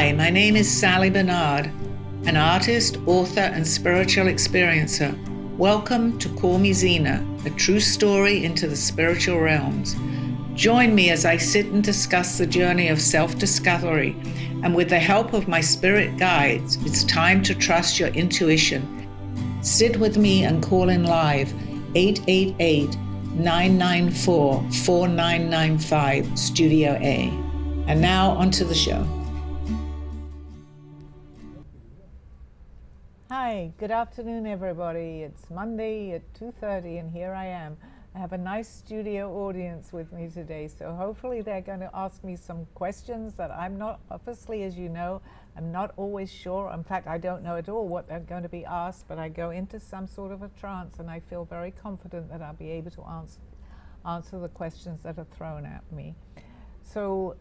Hi, my name is Sally Barnard, an artist, author, and spiritual experiencer. Welcome to Call Me Zena, a true story into the spiritual realms. Join me as I sit and discuss the journey of self-discovery, and with the help of my spirit guides, it's time to trust your intuition. Sit with me and call in live 888-994-4995 Studio A. And now onto the show. Hi, good afternoon everybody. It's Monday at 2:30 and here I am. I have a nice studio audience with me today, so hopefully they're going to ask me some questions that I'm not, obviously, as you know, I'm not always sure. In fact, I don't know at all what they're going to be asked, but I go into some sort of a trance and I feel very confident that I'll be able to answer the questions that are thrown at me. So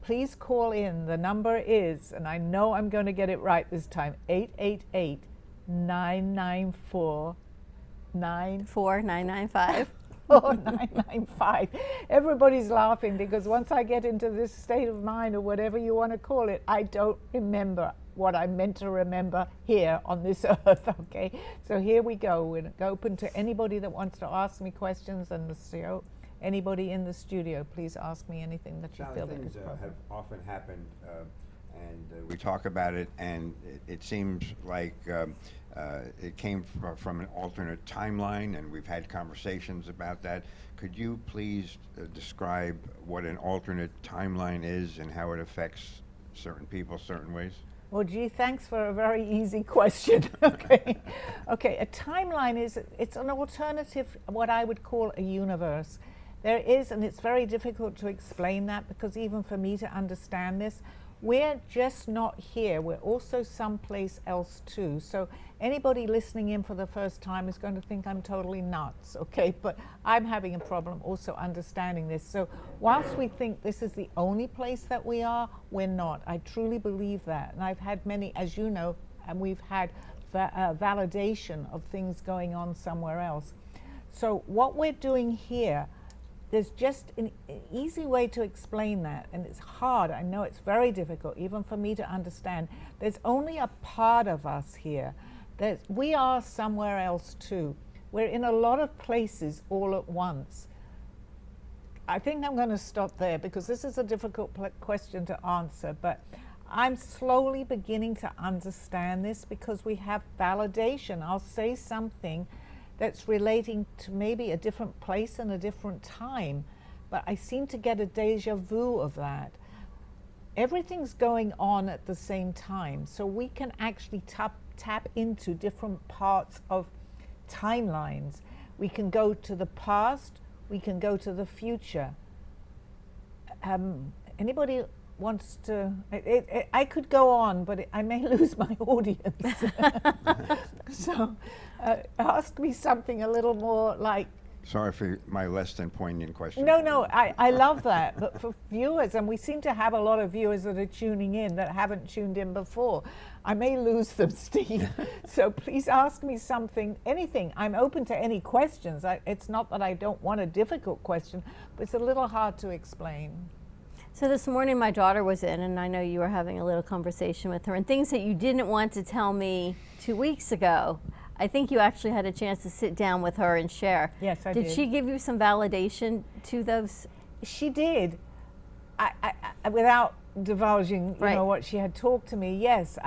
please call in. The number is, and I know I'm going to get it right this time, 888-994-995. 995. Everybody's laughing because once I get into this state of mind, or whatever you want to call it, I don't remember what I meant to remember here on this earth, okay? So here we go. We're open to anybody that wants to ask me questions, and the show, anybody in the studio, please ask me anything that you feel that is appropriate. Have often happened, and we talk about it, and it seems like it came from an alternate timeline, and we've had conversations about that. Could you please describe what an alternate timeline is and how it affects certain people certain ways? Well, gee, thanks for a very easy question. Okay, a timeline it's an alternative, what I would call a universe. There is, and it's very difficult to explain that because even for me to understand this, we're just not here. We're also someplace else too. So anybody listening in for the first time is going to think I'm totally nuts, okay? But I'm having a problem also understanding this. So whilst we think this is the only place that we are, we're not. I truly believe that. And I've had many, as you know, and we've had validation of things going on somewhere else. So what we're doing here, there's just an easy way to explain that, and it's hard. I know it's very difficult, even for me to understand. There's only a part of us here. We are somewhere else too. We're in a lot of places all at once. I think I'm going to stop there because this is a difficult question to answer, but I'm slowly beginning to understand this because we have validation. I'll say something that's relating to maybe a different place and a different time, but I seem to get a deja vu of that. Everything's going on at the same time, so we can actually tap into different parts of timelines. We can go to the past, we can go to the future. Anybody wants to, I could go on, but I may lose my audience. So ask me something a little more like. Sorry for my less than poignant question. No, I love that. But for viewers, and we seem to have a lot of viewers that are tuning in that haven't tuned in before, I may lose them, Steve. So please ask me something, anything. I'm open to any questions. It's not that I don't want a difficult question, but it's a little hard to explain. So this morning my daughter was in, and I know you were having a little conversation with her, and things that you didn't want to tell me 2 weeks ago, I think you actually had a chance to sit down with her and share. Yes, I did. Did she give you some validation to those? She did. I without divulging, you know, what she had talked to me, yes.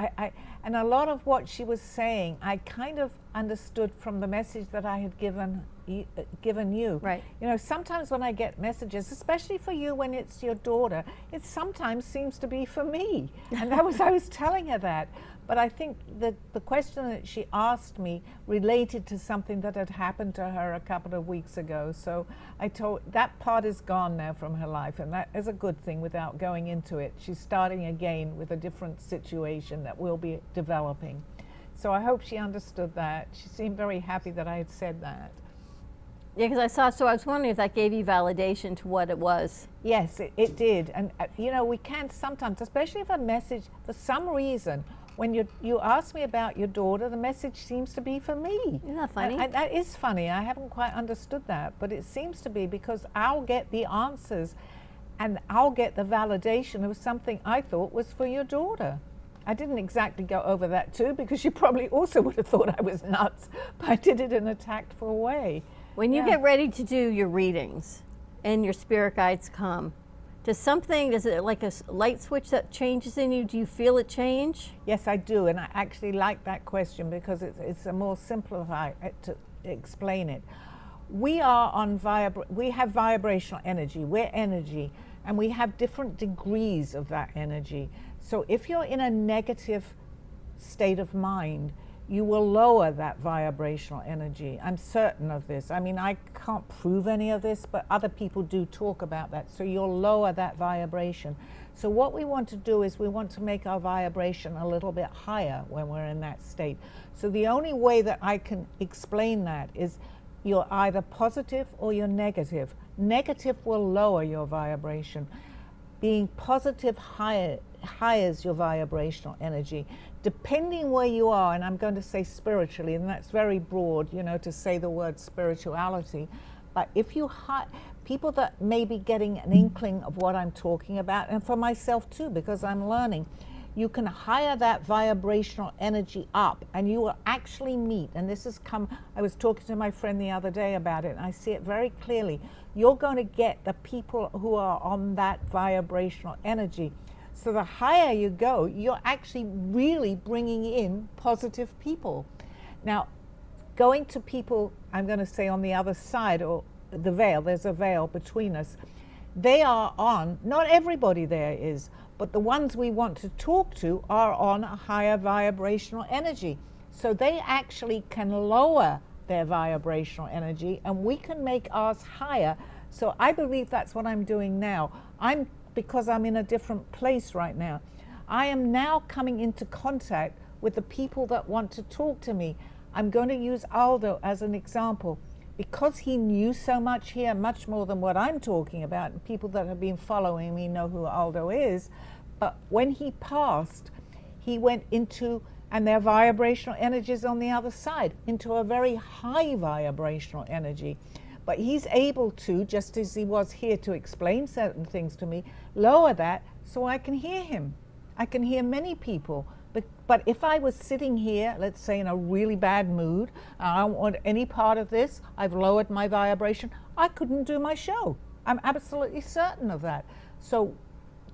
And a lot of what she was saying, I kind of understood from the message that I had given you. Right. You know, sometimes when I get messages, especially for you when it's your daughter, it sometimes seems to be for me. And I was telling her that. But I think that the question that she asked me related to something that had happened to her a couple of weeks ago. So I told, that part is gone now from her life, and that is a good thing without going into it. She's starting again with a different situation that will be developing. So I hope she understood that. She seemed very happy that I had said that. Yeah, because I saw, so I was wondering if that gave you validation to what it was. Yes, it did. And you know, we can sometimes, especially if a message, for some reason, when you ask me about your daughter, the message seems to be for me. Isn't that funny? That is funny. I haven't quite understood that, but it seems to be because I'll get the answers and I'll get the validation of something I thought was for your daughter. I didn't exactly go over that too, because you probably also would have thought I was nuts, but I did it in a tactful way. When you get ready to do your readings and your spirit guides come, is it like a light switch that changes in you? Do you feel it change? Yes, I do, and I actually like that question because it's a more simplified to explain it. We are on we have vibrational energy. We're energy, and we have different degrees of that energy. So if you're in a negative state of mind, you will lower that vibrational energy. I'm certain of this. I mean, I can't prove any of this, but other people do talk about that. So you'll lower that vibration. So what we want to do is we want to make our vibration a little bit higher when we're in that state. So the only way that I can explain that is you're either positive or you're negative. Negative will lower your vibration. Being positive higher your vibrational energy. Depending where you are, and I'm going to say spiritually, and that's very broad, to say the word spirituality, but if you people that may be getting an inkling of what I'm talking about, and for myself too, because I'm learning, you can higher that vibrational energy up, and you will actually meet, and this has come, I was talking to my friend the other day about it, and I see it very clearly. You're going to get the people who are on that vibrational energy. So the higher you go, you're actually really bringing in positive people. Now, going to people, I'm going to say on the other side, or the veil, there's a veil between us, they are on, not everybody there is, but the ones we want to talk to are on a higher vibrational energy. So they actually can lower their vibrational energy, and we can make ours higher. So I believe that's what I'm doing now. Because I'm in a different place right now, I am now coming into contact with the people that want to talk to me. I'm going to use Aldo as an example. Because he knew so much here, much more than what I'm talking about, and people that have been following me know who Aldo is, but when he passed, he went into, and their vibrational energies on the other side, into a very high vibrational energy. But he's able to, just as he was here to explain certain things to me, lower that so I can hear him. I can hear many people. But if I was sitting here, let's say in a really bad mood, and I don't want any part of this, I've lowered my vibration, I couldn't do my show. I'm absolutely certain of that. So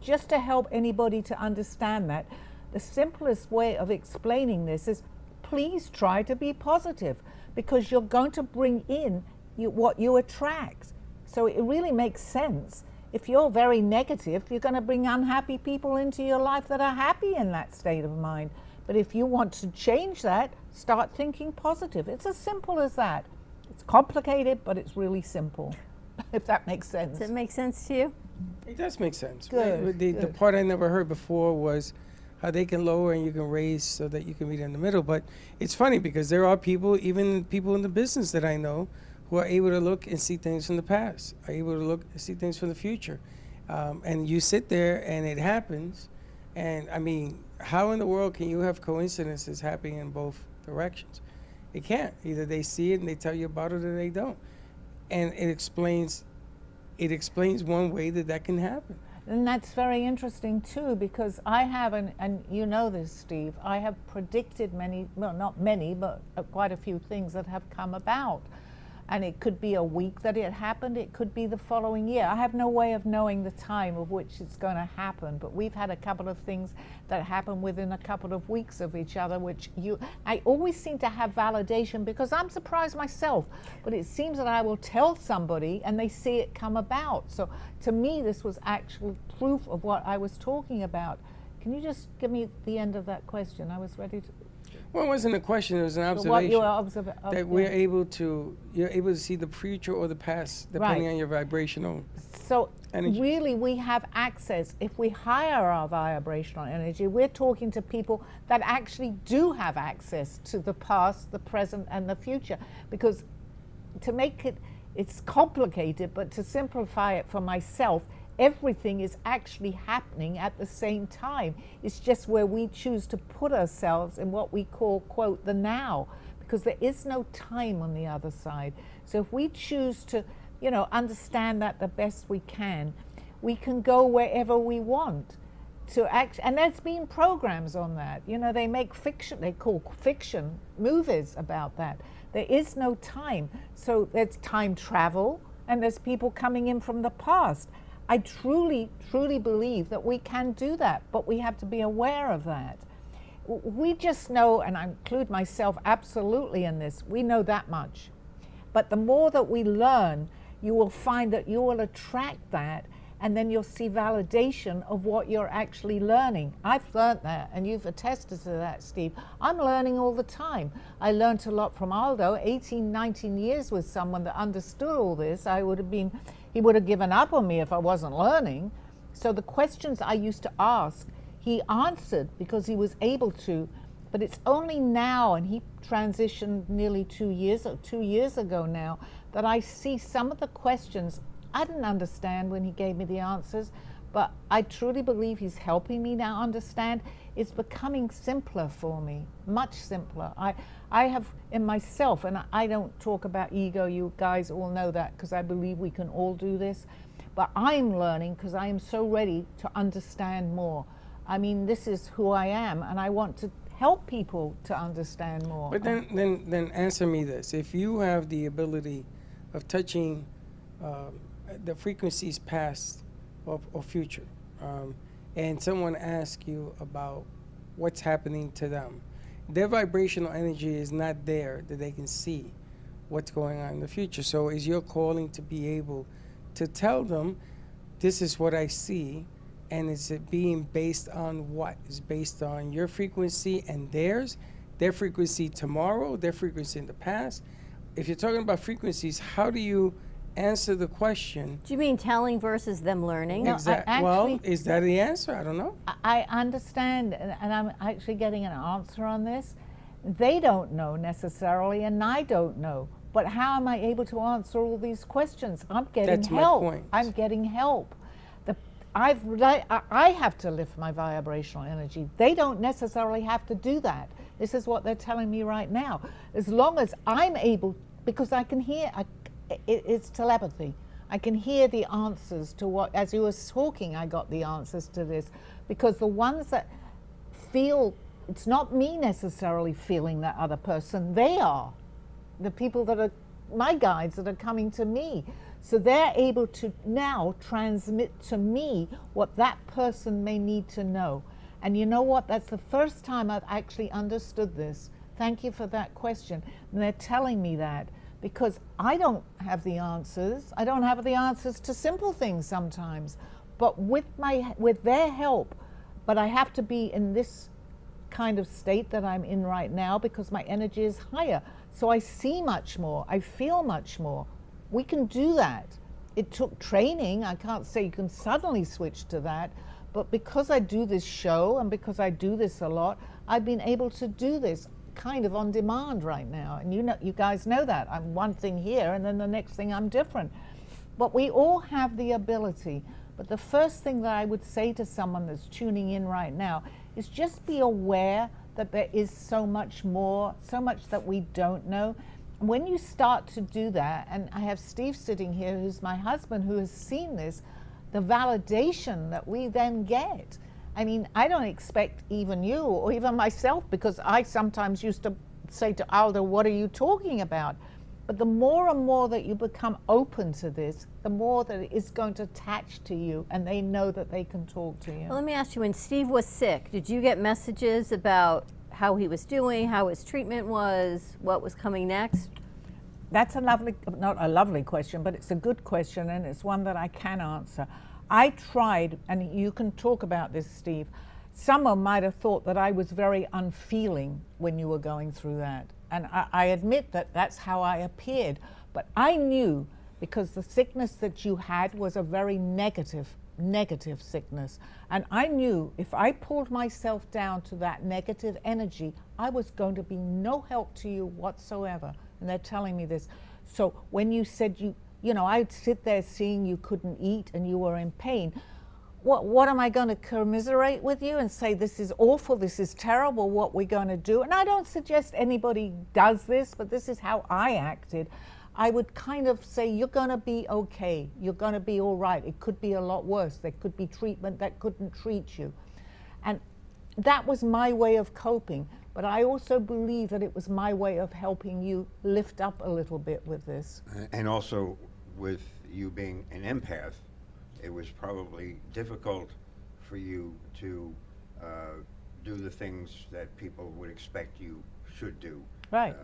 just to help anybody to understand that, the simplest way of explaining this is please try to be positive, because you're going to bring in what you attract. So it really makes sense. If you're very negative, you're going to bring unhappy people into your life that are happy in that state of mind. But if you want to change that, start thinking positive. It's as simple as that. It's complicated, but it's really simple, if that makes sense. Does it make sense to you? It does make sense. Good, The good. part I never heard before was how they can lower and you can raise so that you can meet in the middle. But it's funny because there are people, even people in the business that I know, who are able to look and see things from the past, are able to look and see things from the future. And you sit there and it happens. And I mean, how in the world can you have coincidences happening in both directions? It can't. Either they see it and they tell you about it or they don't. And it explains one way that can happen. And that's very interesting too, because I have, and you know this, Steve, I have predicted many, well, not many, but quite a few things that have come about. And it could be a week that it happened, it could be the following year. I have no way of knowing the time of which it's going to happen, but we've had a couple of things that happen within a couple of weeks of each other, which I always seem to have validation, because I'm surprised myself, but it seems that I will tell somebody and they see it come about. So to me, this was actual proof of what I was talking about. Can you just give me the end of that question? I was ready to. Well, it wasn't a question, it was an So what observation. you are That you're able to see the future or the past, depending Right. on your vibrational. So energy. really we have access. If we higher our vibrational energy, we're talking to people that actually do have access to the past, the present, and the future. Because to make it's complicated, but to simplify it for myself, everything is actually happening at the same time. It's just where we choose to put ourselves in what we call, quote, the now, because there is no time on the other side. So if we choose to, understand that the best we can, we can go wherever we want. And there's been programs on that. You know, they make fiction, they call fiction movies about that. There is no time. So there's time travel, and there's people coming in from the past. I truly, truly believe that we can do that, but we have to be aware of that. We just know, and I include myself absolutely in this, we know that much. But the more that we learn, you will find that you will attract that, and then you'll see validation of what you're actually learning. I've learned that, and you've attested to that, Steve. I'm learning all the time. I learned a lot from Aldo. 18, 19 years with someone that understood all this. He would have given up on me if I wasn't learning. So the questions I used to ask, he answered because he was able to, but it's only now, and he transitioned nearly 2 years ago now, that I see some of the questions I didn't understand when he gave me the answers, but I truly believe he's helping me now understand. It's becoming simpler for me, much simpler. I have in myself, and I don't talk about ego, you guys all know that, because I believe we can all do this, but I'm learning because I am so ready to understand more. I mean, this is who I am, and I want to help people to understand more. But then answer me this. If you have the ability of touching the frequencies past or future, and someone asks you about what's happening to them, their vibrational energy is not there that they can see what's going on in the future. So is your calling to be able to tell them, this is what I see, and is it being based on what? Is based on your frequency and theirs, their frequency tomorrow, their frequency in the past? If you're talking about frequencies, how do you answer the question? Do you mean telling versus them learning? No, Well, is that the answer? I don't know. I understand, and I'm actually getting an answer on this. They don't know necessarily, and I don't know. But how am I able to answer all these questions? I'm getting That's my help. point. I'm getting help. I have to lift my vibrational energy. They don't necessarily have to do that. This is what they're telling me right now. As long as I'm able, because I can hear, it's telepathy. I can hear the answers to what, as you were talking, I got the answers to this. Because the ones that feel, it's not me necessarily feeling that other person, they are. The people that are my guides that are coming to me. So they're able to now transmit to me what that person may need to know. And you know what? That's the first time I've actually understood this. Thank you for that question. And they're telling me that because I don't have the answers. I don't have the answers to simple things sometimes. But with their help, but I have to be in this kind of state that I'm in right now because my energy is higher. So I see much more. I feel much more. We can do that. It took training. I can't say you can suddenly switch to that, but because I do this show and because I do this a lot, I've been able to do this kind of on demand right now. And you guys know that. I'm one thing here and then the next thing I'm different. But we all have the ability. But the first thing that I would say to someone that's tuning in right now is just be aware that there is so much more, so much that we don't know. When you start to do that, and I have Steve sitting here, who's my husband, who has seen this, the validation that we then get. I mean, I don't expect even you or even myself, because I sometimes used to say to Aldo, what are you talking about? But the more and more that you become open to this, the more that it is going to attach to you, and they know that they can talk to you. Well, let me ask you, when Steve was sick, did you get messages about how he was doing, how his treatment was, what was coming next? That's a lovely, not a lovely question, but it's a good question, and it's one that I can answer. I tried, and you can talk about this, Steve. Someone might have thought that I was very unfeeling when you were going through that. And I admit that that's how I appeared. But I knew, because the sickness that you had was a very negative sickness. And I knew if I pulled myself down to that negative energy, I was going to be no help to you whatsoever. And they're telling me this. So when you said you know, I'd sit there seeing you couldn't eat and you were in pain. What am I going to commiserate with you and say, this is awful, this is terrible, what we're going to do? And I don't suggest anybody does this, but this is how I acted. I would kind of say, you're going to be okay. You're going to be all right. It could be a lot worse. There could be treatment that couldn't treat you. And that was my way of coping. But I also believe that it was my way of helping you lift up a little bit with this. And also, with you being an empath, it was probably difficult for you to do the things that people would expect you should do. Right.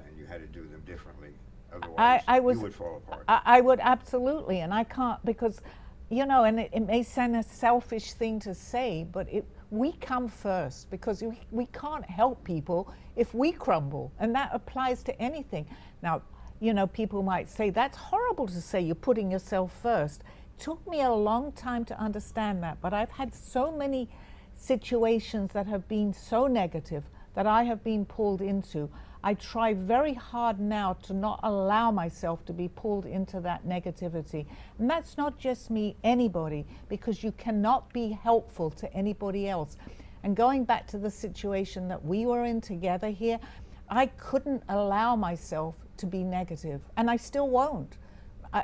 And you had to do them differently. Otherwise, I was, you would fall apart. I would absolutely, and I can't, because, you know, and it may sound a selfish thing to say, but we come first, because we can't help people if we crumble, and that applies to anything. Now, you know, people might say, that's horrible to say, you're putting yourself first. It took me a long time to understand that, but I've had so many situations that have been so negative that I have been pulled into. I try very hard now to not allow myself to be pulled into that negativity. And that's not just me, anybody, because you cannot be helpful to anybody else. And going back to the situation that we were in together here, I couldn't allow myself to be negative, and I still won't.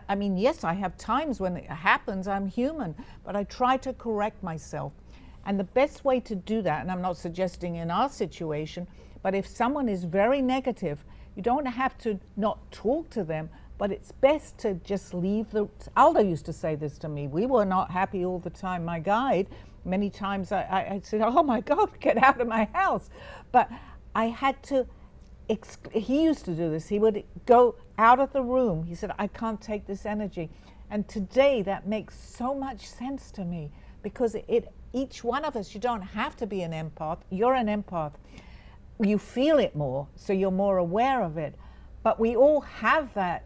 I mean, yes, I have times when it happens, I'm human, but I try to correct myself. And the best way to do that, and I'm not suggesting in our situation, but if someone is very negative, you don't have to not talk to them, but it's best to just leave the... Aldo used to say this to me. We were not happy all the time. My guide, many times I said, oh my God, get out of my house. But I had to... He used to do this. He would go out of the room. He said, I can't take this energy. And today that makes so much sense to me, because each one of us, you don't have to be an empath. You're an empath. You feel it more, so you're more aware of it. But we all have that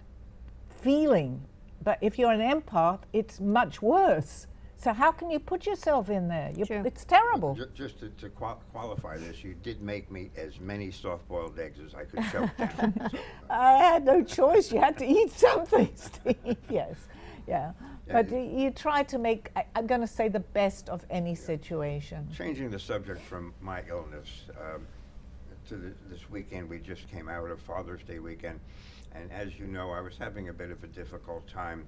feeling. But if you're an empath, it's much worse. So how can you put yourself in there? It's terrible. Just to qualify this, you did make me as many soft-boiled eggs as I could choke down. So, I had no choice. You had to eat something, Steve. Yes, yeah. But you try to make, I'm going to say, the best of any situation. Changing the subject from my illness, to this weekend, we just came out of Father's Day weekend, and as you know, I was having a bit of a difficult time.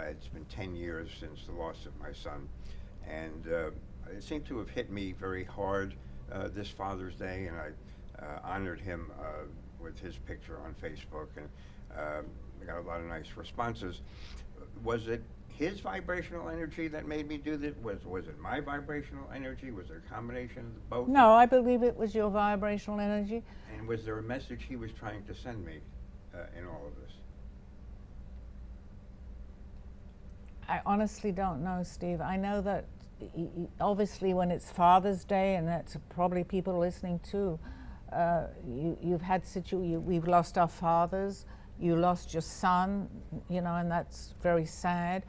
It's been 10 years since the loss of my son, and it seemed to have hit me very hard this Father's Day, and I honored him with his picture on Facebook, and I got a lot of nice responses. Was it his vibrational energy that made me do this? Was it my vibrational energy? Was there a combination of both? No, I believe it was your vibrational energy. And was there a message he was trying to send me in all of this? I honestly don't know, Steve. I know that obviously when it's Father's Day, and that's probably people listening too, you've had we've lost our fathers, you lost your son, you know, and that's very sad.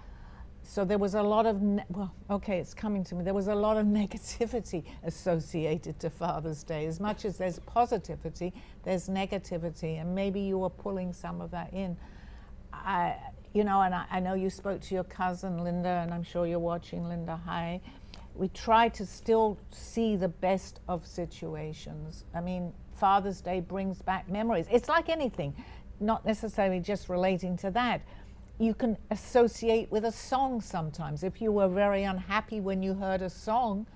So there was a lot of, well, okay, it's coming to me. There was a lot of negativity associated to Father's Day. As much as there's positivity, there's negativity, and maybe you were pulling some of that in. You know, and I know you spoke to your cousin, Linda, and I'm sure you're watching, Linda. Hi. We try to still see the best of situations. I mean, Father's Day brings back memories. It's like anything, not necessarily just relating to that. You can associate with a song sometimes. If you were very unhappy when you heard a song,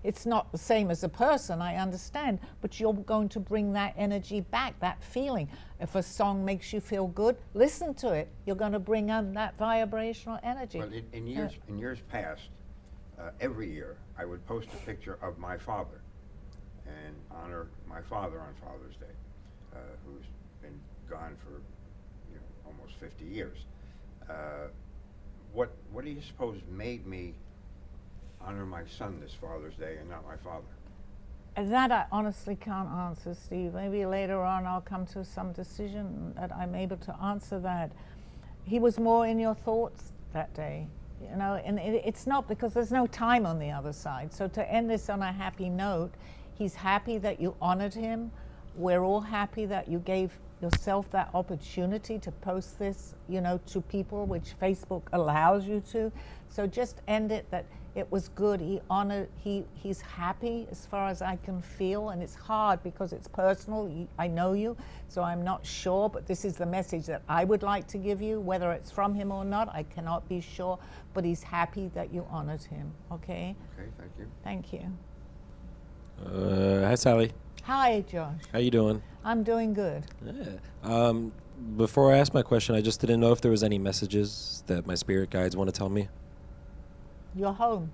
it's not the same as a person, I understand, but you're going to bring that energy back, that feeling. If a song makes you feel good, listen to it. You're going to bring on that vibrational energy. Well, in years past, every year, I would post a picture of my father and honor my father on Father's Day, who's been gone for almost 50 years. What do you suppose made me honor my son this Father's Day and not my father? That I honestly can't answer, Steve. Maybe later on I'll come to some decision that I'm able to answer that. He was more in your thoughts that day, you know, and it's not because there's no time on the other side. So to end this on a happy note, he's happy that you honored him. We're all happy that you gave yourself that opportunity to post this, you know, to people, which Facebook allows you to. So just end it that It was good. He honored, he's happy as far as I can feel, and it's hard because it's personal. I know you, so I'm not sure, but this is the message that I would like to give you. Whether it's from him or not, I cannot be sure, but he's happy that you honored him, okay? Okay, thank you. Thank you. Hi, Sally. Hi, Josh. How you doing? I'm doing good. Yeah. Before I ask my question, I just didn't know if there was any messages that my spirit guides want to tell me. You're home.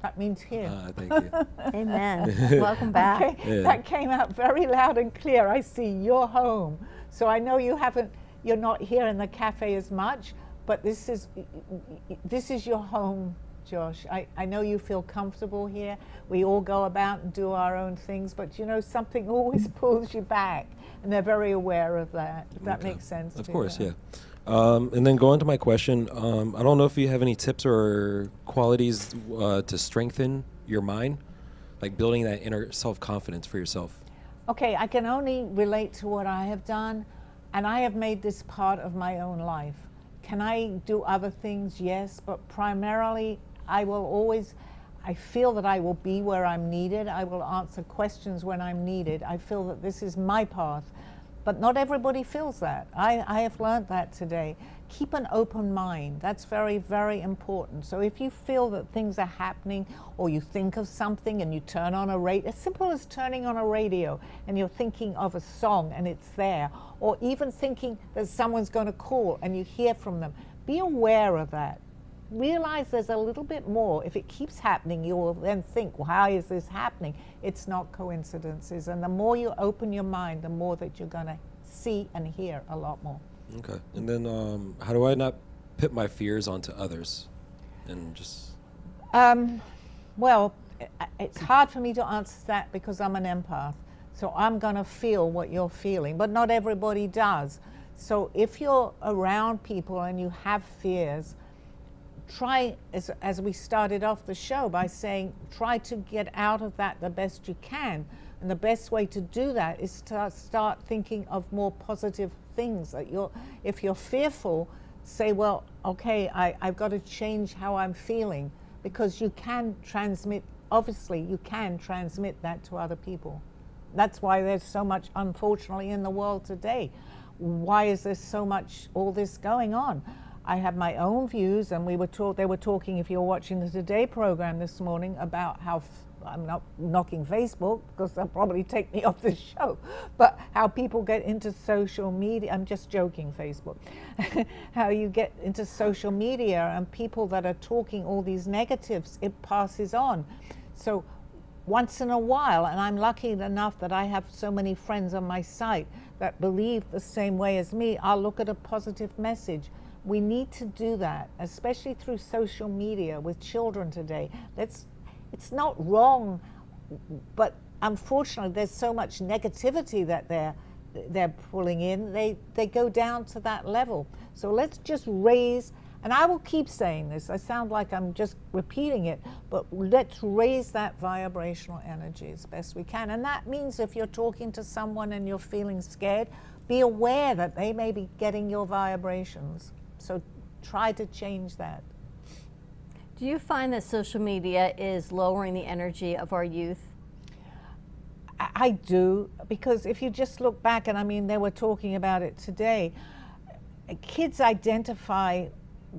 That means here. Thank you. Amen. Welcome back. Okay, Yeah. that came out very loud and clear. I see you're home. So I know you're not here in the cafe as much, but this is your home, Josh. I know you feel comfortable here. We all go about and do our own things, but you know, something always pulls you back, and they're very aware of that. If that makes sense. Of to course, you. yeah. And then going to my question, I don't know if you have any tips or qualities to strengthen your mind, like building that inner self-confidence for yourself. Okay, I can only relate to what I have done, and I have made this part of my own life. Can I do other things? Yes, but primarily I feel that I will be where I'm needed. I will answer questions when I'm needed. I feel that this is my path. But not everybody feels that. I have learned that today. Keep an open mind. That's very, very important. So if you feel that things are happening, or you think of something and you turn on a radio, as simple as turning on a radio and you're thinking of a song and it's there, or even thinking that someone's going to call and you hear from them, be aware of that. Realize there's a little bit more. If it keeps happening, you will then think, well, how is this happening? It's not coincidences. And the more you open your mind, the more that you're going to see and hear a lot more. Okay. And then how do I not put my fears onto others and just... Well, it's hard for me to answer that because I'm an empath. So I'm going to feel what you're feeling, but not everybody does. So if you're around people and you have fears, try, as we started off the show by saying, try to get out of that the best you can. And the best way to do that is to start thinking of more positive things. That if you're fearful, say, well, okay, I've got to change how I'm feeling, because you can transmit, obviously you can transmit that to other people. That's why there's so much, unfortunately, in the world today. Why is there so much, all this going on? I have my own views, and they were talking, if you're watching the Today program this morning, about how, I'm not knocking Facebook because they'll probably take me off the show, but how people get into social media. I'm just joking, Facebook. How you get into social media and people that are talking all these negatives, it passes on. So once in a while, and I'm lucky enough that I have so many friends on my site that believe the same way as me, I'll look at a positive message. We need to do that, especially through social media with children today. It's not wrong, but unfortunately there's so much negativity that they're pulling in. They go down to that level. So let's just raise, and I will keep saying this, I sound like I'm just repeating it, but let's raise that vibrational energy as best we can. And that means if you're talking to someone and you're feeling scared, be aware that they may be getting your vibrations. So try to change that. Do you find that social media is lowering the energy of our youth? I do, because if you just look back, and I mean, they were talking about it today, kids identify,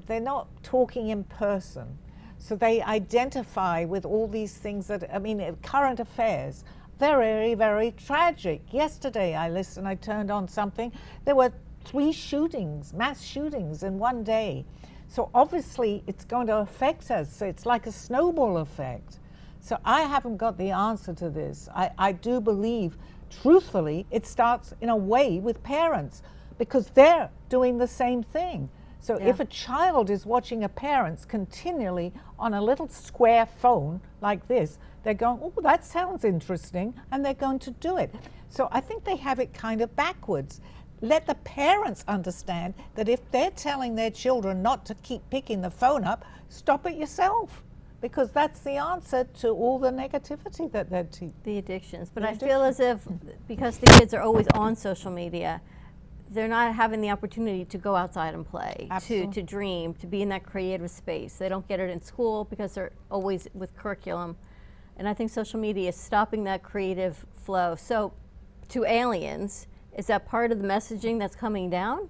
they're not talking in person. So they identify with all these things that, I mean, current affairs, very, very tragic. Yesterday I turned on something, there were 3 shootings, mass shootings in one day. So obviously it's going to affect us. So it's like a snowball effect. So I haven't got the answer to this. I do believe, truthfully, it starts in a way with parents, because they're doing the same thing. So if a child is watching a parent continually on a little square phone like this, they're going, oh, that sounds interesting, and they're going to do it. So I think they have it kind of backwards. Let the parents understand that if they're telling their children not to keep picking the phone up, stop it yourself, because that's the answer to all the negativity that they're The addictions. But The I feel as if, because the kids are always on social media, they're not having the opportunity to go outside and play, Absolutely. to dream, to be in that creative space. They don't get it in school because they're always with curriculum. And I think social media is stopping that creative flow. So to aliens, is that part of the messaging that's coming down?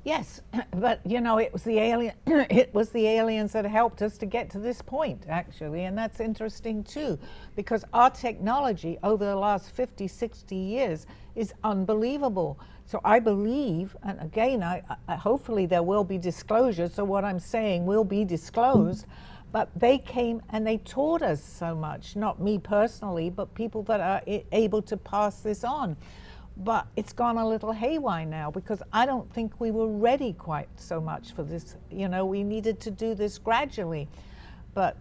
Yes, but you know, it was the alien. It was the aliens that helped us to get to this point, actually, and that's interesting too, because our technology over the last 50, 60 years is unbelievable. So I believe, and again, I hopefully there will be disclosure. So what I'm saying will be disclosed. But they came and they taught us so much. Not me personally, but people that are able to pass this on. But it's gone a little haywire now because I don't think we were ready quite so much for this. You know, we needed to do this gradually. But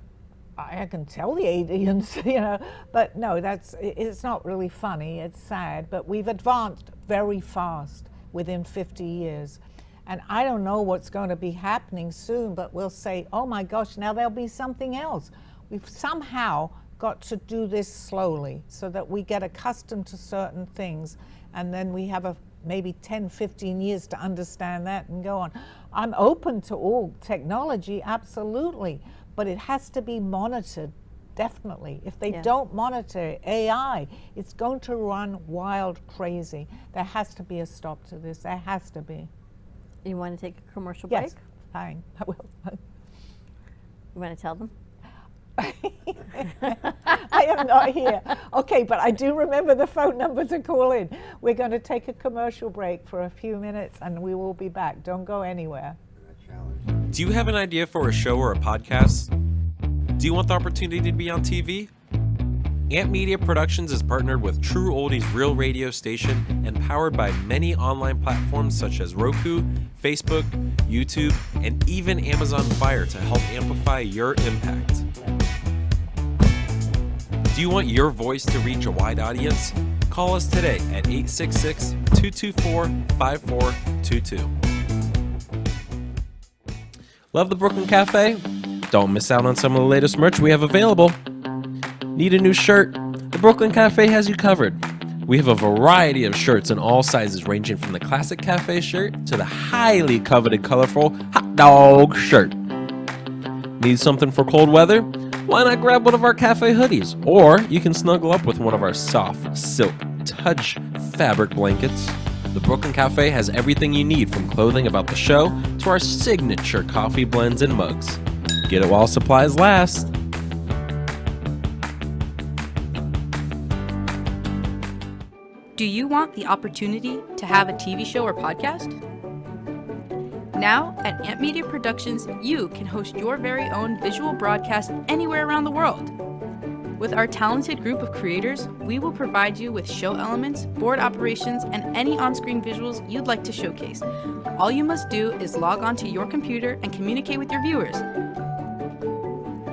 I can tell the aliens, you know, but no, it's not really funny, it's sad. But we've advanced very fast within 50 years. And I don't know what's going to be happening soon, but we'll say, oh my gosh, now there'll be something else. We've somehow got to do this slowly so that we get accustomed to certain things. And then we have maybe 10, 15 years to understand that and go on. I'm open to all technology, absolutely, but it has to be monitored, definitely. If they don't monitor AI, it's going to run wild crazy. There has to be a stop to this, there has to be. You want to take a commercial break? Yes, fine, I will. You want to tell them? I am not here. Okay, but I do remember the phone number to call in. We're going to take a commercial break for a few minutes and we will be back. Don't go anywhere. Do you have an idea for a show or a podcast? Do you want the opportunity to be on TV? Ant Media Productions is partnered with True Oldies Real Radio Station and powered by many online platforms such as Roku, Facebook, YouTube, and even Amazon Fire to help amplify your impact. Do you want your voice to reach a wide audience? Call us today at 866-224-5422. Love the Brooklyn Cafe? Don't miss out on some of the latest merch we have available. Need a new shirt? The Brooklyn Cafe has you covered. We have a variety of shirts in all sizes ranging from the classic cafe shirt to the highly coveted colorful hot dog shirt. Need something for cold weather? Why not grab one of our cafe hoodies? Or you can snuggle up with one of our soft silk touch fabric blankets. The Brooklyn Cafe has everything you need from clothing about the show to our signature coffee blends and mugs. Get it while supplies last. Do you want the opportunity to have a TV show or podcast? Now, at Ant Media Productions, you can host your very own visual broadcast anywhere around the world. With our talented group of creators, we will provide you with show elements, board operations, and any on-screen visuals you'd like to showcase. All you must do is log onto your computer and communicate with your viewers.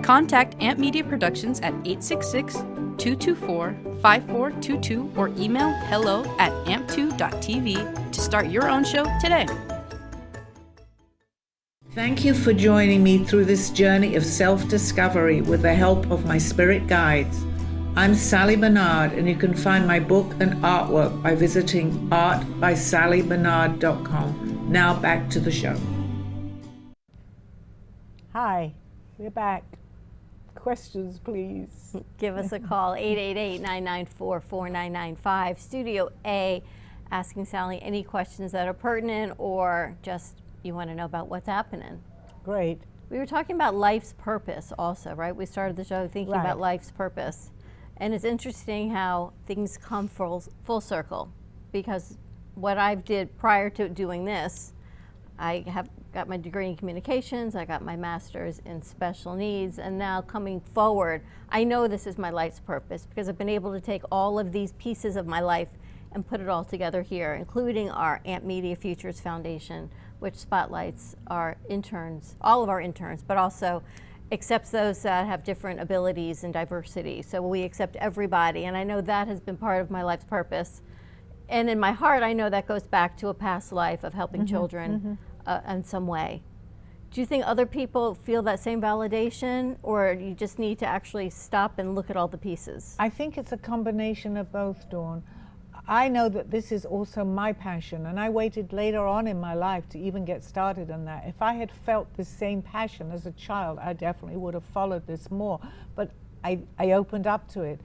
Contact Ant Media Productions at 866-224-5422 or email hello@amp2.tv to start your own show today. Thank you for joining me through this journey of self-discovery with the help of my spirit guides. I'm Sally Barnard, and you can find my book and artwork by visiting artbysallybernard.com. Now back to the show. Hi, we're back. Questions, please. Give us a call, 888-994-4995, Studio A, asking Sally any questions that are pertinent or just you want to know about what's happening. Great. We were talking about life's purpose also, right? We started the show thinking Right. about life's purpose. And it's interesting how things come full circle, because what I did prior to doing this, I have got my degree in communications, I got my master's in special needs, and now coming forward, I know this is my life's purpose because I've been able to take all of these pieces of my life and put it all together here, including our Ant Media Futures Foundation, which spotlights our interns, all of our interns, but also accepts those that have different abilities and diversity. So we accept everybody, and I know that has been part of my life's purpose. And in my heart, I know that goes back to a past life of helping children in some way. Do you think other people feel that same validation, or you just need to actually stop and look at all the pieces? I think it's a combination of both, Dawn. I know that this is also my passion, and I waited later on in my life to even get started on that. If I had felt the same passion as a child, I definitely would have followed this more, but I opened up to it.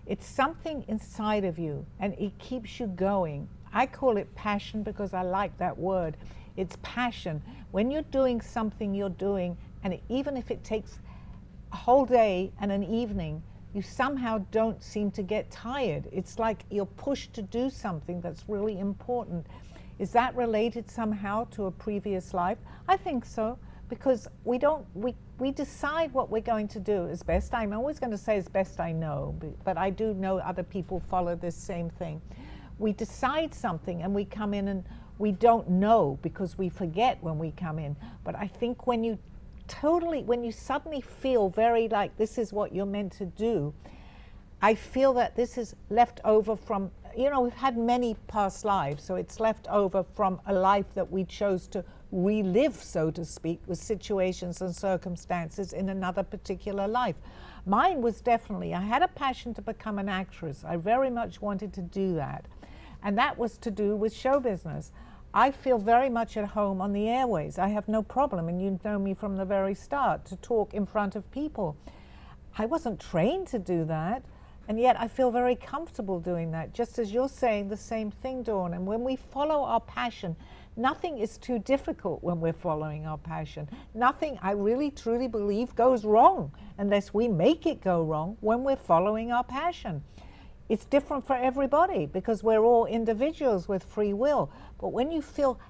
It's something inside of you, and it keeps you going. I call it passion because I like that word. It's passion. When you're doing something you're doing, and even if it takes a whole day and an evening, you somehow don't seem to get tired. It's like you're pushed to do something that's really important. Is that related somehow to a previous life? I think so, because we decide what we're going to do as best. I'm always going to say as best I know, but I do know other people follow this same thing. We decide something and we come in and we don't know because we forget when we come in. But I think when you suddenly feel very like this is what you're meant to do, I feel that this is left over from, we've had many past lives, so it's left over from a life that we chose to relive, so to speak, with situations and circumstances in another particular life. Mine was definitely, I had a passion to become an actress. I very much wanted to do that. And that was to do with show business. I feel very much at home on the airways. I have no problem, and you know me from the very start, to talk in front of people. I wasn't trained to do that, and yet I feel very comfortable doing that, just as you're saying the same thing, Dawn. And when we follow our passion, nothing is too difficult when we're following our passion. Nothing, I really truly believe, goes wrong unless we make it go wrong when we're following our passion. It's different for everybody because we're all individuals with free will. But when you feel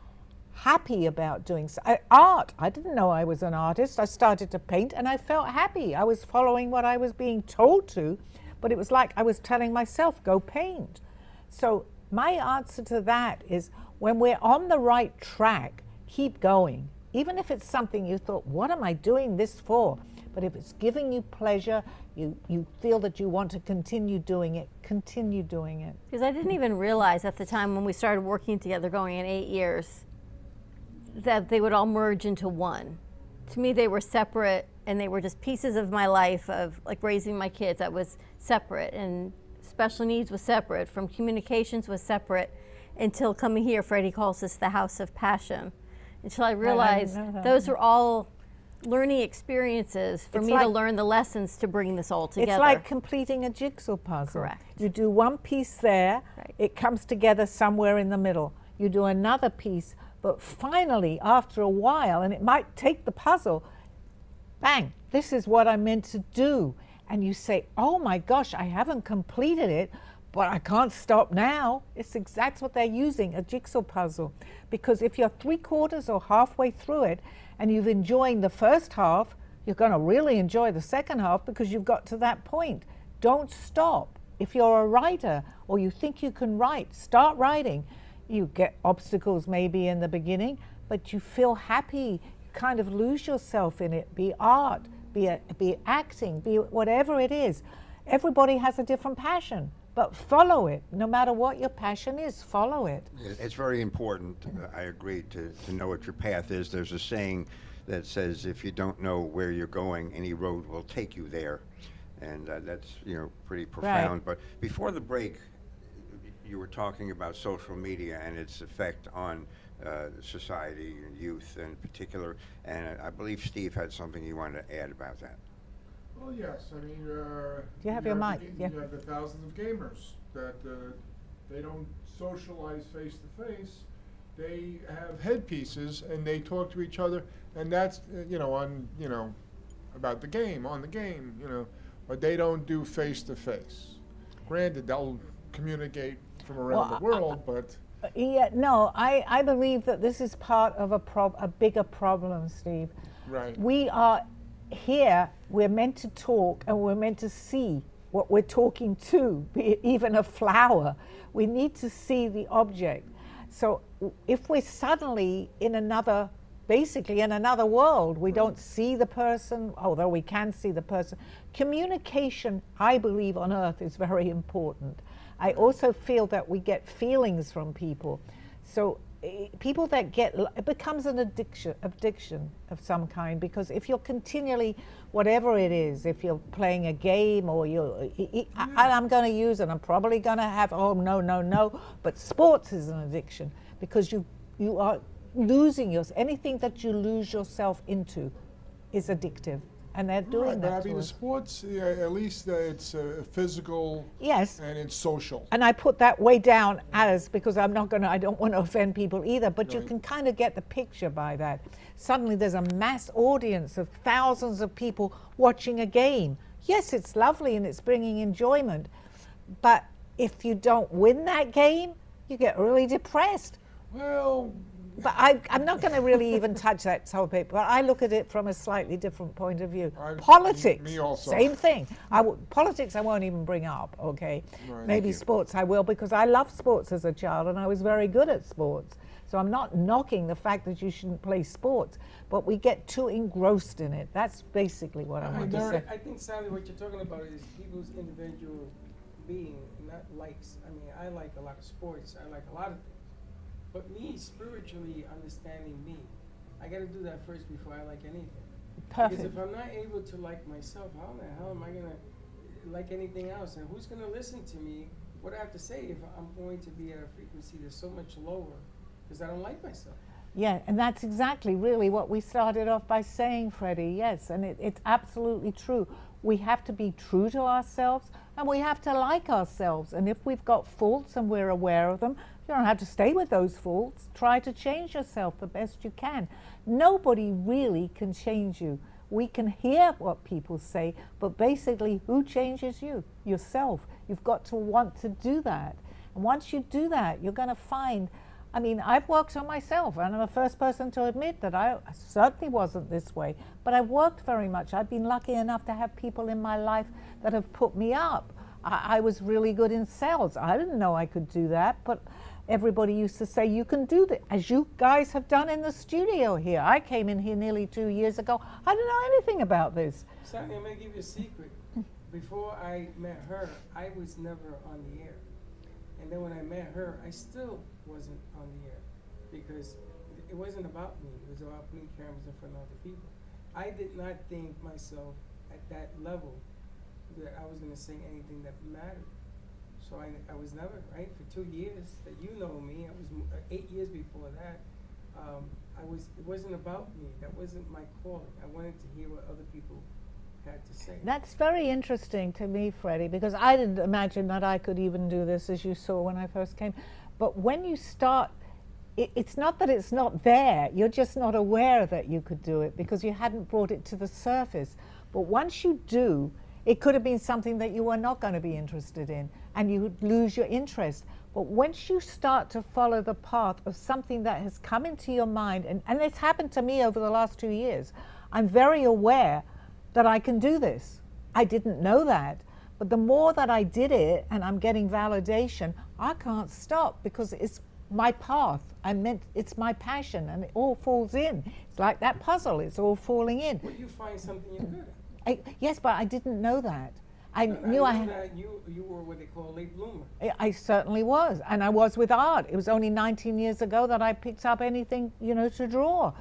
happy about doing art, I didn't know I was an artist. I started to paint and I felt happy. I was following what I was being told to, but it was like I was telling myself, go paint. So my answer to that is when we're on the right track, keep going. Even if it's something you thought, what am I doing this for? But if it's giving you pleasure, you feel that you want to continue doing it, continue doing it. Because I didn't even realize at the time when we started working together, going in 8 years, that they would all merge into one. To me, they were separate, and they were just pieces of my life of like raising my kids. That was separate, and special needs was separate, from communications was separate, until coming here. Freddie calls this the house of passion. Until I realized those were all learning experiences for me to learn the lessons to bring this all together. It's like completing a jigsaw puzzle. Correct. You do one piece there, Right. It comes together somewhere in the middle. You do another piece, but finally, after a while, and it might take the puzzle, bang, this is what I meant to do. And you say, oh my gosh, I haven't completed it, but I can't stop now. That's what they're using, a jigsaw puzzle. Because if you're 3/4 or halfway through it, and you've enjoyed the first half, you're going to really enjoy the second half because you've got to that point. Don't stop. If you're a writer or you think you can write, start writing. You get obstacles maybe in the beginning, but you feel happy. You kind of lose yourself in it. Be art, be acting, be whatever it is. Everybody has a different passion, but follow it. No matter what your passion is, follow it. It's very important, I agree, to know what your path is. There's a saying that says if you don't know where you're going, any road will take you there. And that's, pretty profound. Right. But before the break, you were talking about social media and its effect on society and youth in particular. And I believe Steve had something he wanted to add about that. Well, yes. I mean, you have your mic? You Yeah. have the thousands of gamers that they don't socialize face to face. They have headpieces and they talk to each other, and that's about the game, on the game, but they don't do face to face. Granted, they'll communicate from around the world, but Yeah, no, I believe that this is part of a bigger problem, Steve. right. We are here, we're meant to talk and we're meant to see what we're talking to, be it even a flower. We need to see the object. So if we're suddenly basically in another world, we don't see the person, although we can see the person. Communication, I believe, on Earth is very important. I also feel that we get feelings from people. So people that get, it becomes an addiction of some kind, because if you're continually, whatever it is, if you're playing a game or I'm going to use it, I'm probably going to have, oh, no, but sports is an addiction, because you are losing anything that you lose yourself into is addictive. And they're doing But I that mean, to the us. sports, at least it's physical. Yes. And it's social. And I put that way down because I don't want to offend people either, but you Right. can kind of get the picture by that. Suddenly there's a mass audience of thousands of people watching a game. Yes, it's lovely and it's bringing enjoyment, but if you don't win that game, you get really depressed. Well, But I'm not going to really even touch that topic, but I look at it from a slightly different point of view. Politics, me also. same thing. Politics I won't even bring up, okay? Right. Maybe sports I will, because I loved sports as a child and I was very good at sports. So I'm not knocking the fact that you shouldn't play sports, but we get too engrossed in it. That's basically what I want to say. I think, Sally, what you're talking about is people's individual being, not likes. I mean, I like a lot of sports. I like a lot of things. But me, spiritually understanding me, I got to do that first before I like anything. Perfect. Because if I'm not able to like myself, how in the hell am I going to like anything else? And who's going to listen to me, what I have to say, if I'm going to be at a frequency that's so much lower because I don't like myself? Yeah, and that's exactly really what we started off by saying, Freddie. Yes, and it's absolutely true. We have to be true to ourselves and we have to like ourselves. And if we've got faults and we're aware of them, you don't have to stay with those faults. Try to change yourself the best you can. Nobody really can change you. We can hear what people say, but basically, who changes you? Yourself. You've got to want to do that. And once you do that, you're going to find, I mean, I've worked on myself, and I'm the first person to admit that I certainly wasn't this way, but I've worked very much. I've been lucky enough to have people in my life that have put me up. I was really good in sales. I didn't know I could do that, but everybody used to say, you can do that, as you guys have done in the studio here. I came in here nearly 2 years ago. I didn't know anything about this. Sally, I'm going to give you a secret. Before I met her, I was never on the air. And then when I met her, I still wasn't on the air because it wasn't about me. It was about putting cameras in front of other people. I did not think myself at that level that I was going to say anything that mattered. So I was never, right? For 2 years that you know me, I was 8 years before that. It wasn't about me. That wasn't my calling. I wanted to hear what other people had to say. That's very interesting to me, Freddie, because I didn't imagine that I could even do this, as you saw when I first came. But when you start, it's not that it's not there. You're just not aware that you could do it because you hadn't brought it to the surface. But once you do, it could have been something that you were not going to be interested in, and you would lose your interest. But once you start to follow the path of something that has come into your mind, and it's happened to me over the last 2 years, I'm very aware that I can do this. I didn't know that. But the more that I did it and I'm getting validation, I can't stop because it's my path. It's my passion, and it all falls in. It's like that puzzle, it's all falling in. Well, you find something you're good at. Yes, but I didn't know that. I knew knew that you were what they call a late bloomer. I certainly was, and I was with art. It was only 19 years ago that I picked up anything, to draw.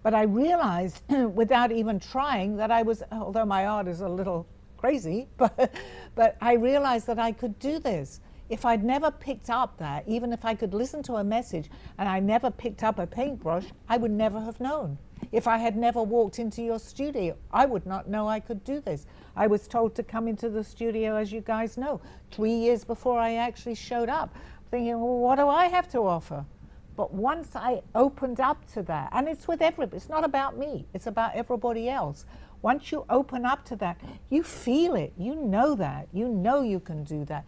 But I realized, without even trying, that I was, although my art is a little crazy, but I realized that I could do this. If I'd never picked up that, even if I could listen to a message and I never picked up a paintbrush, I would never have known. If I had never walked into your studio, I would not know I could do this. I was told to come into the studio, as you guys know, 3 years before I actually showed up, thinking, well, what do I have to offer? But once I opened up to that, and it's with everybody, it's not about me, it's about everybody else. Once you open up to that, you feel it, you know that, you know you can do that.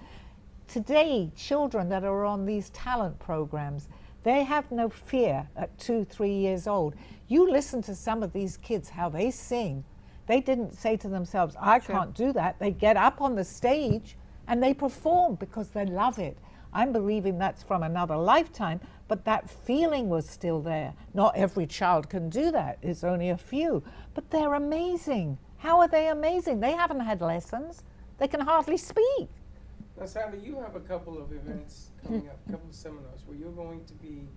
Today, children that are on these talent programs, they have no fear at 2, 3 years old. You listen to some of these kids, how they sing. They didn't say to themselves, I can't do that. They get up on the stage and they perform because they love it. I'm believing that's from another lifetime, but that feeling was still there. Not every child can do that. It's only a few. But they're amazing. How are they amazing? They haven't had lessons. They can hardly speak. Now, Sally, you have a couple of events coming up, a couple of seminars where you're going to be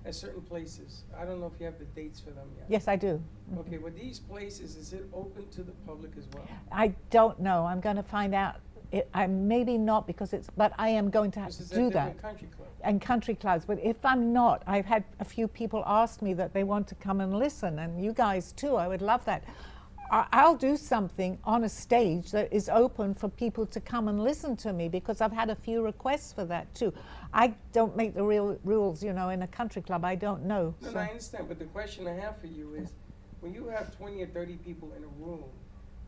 at certain places. I don't know if you have the dates for them yet. Yes, I do. Okay, well, these places, is it open to the public as well? I don't know. I'm going to find out. I maybe not because but I am going to have This to is do at that. different country clubs. And country clubs. But if I'm not, I've had a few people ask me that they want to come and listen, and you guys too. I would love that. I'll do something on a stage that is open for people to come and listen to me, because I've had a few requests for that too. I don't make the real rules, in a country club. I don't know. No, So- I understand, but the question I have for you is, when you have 20 or 30 people in a room,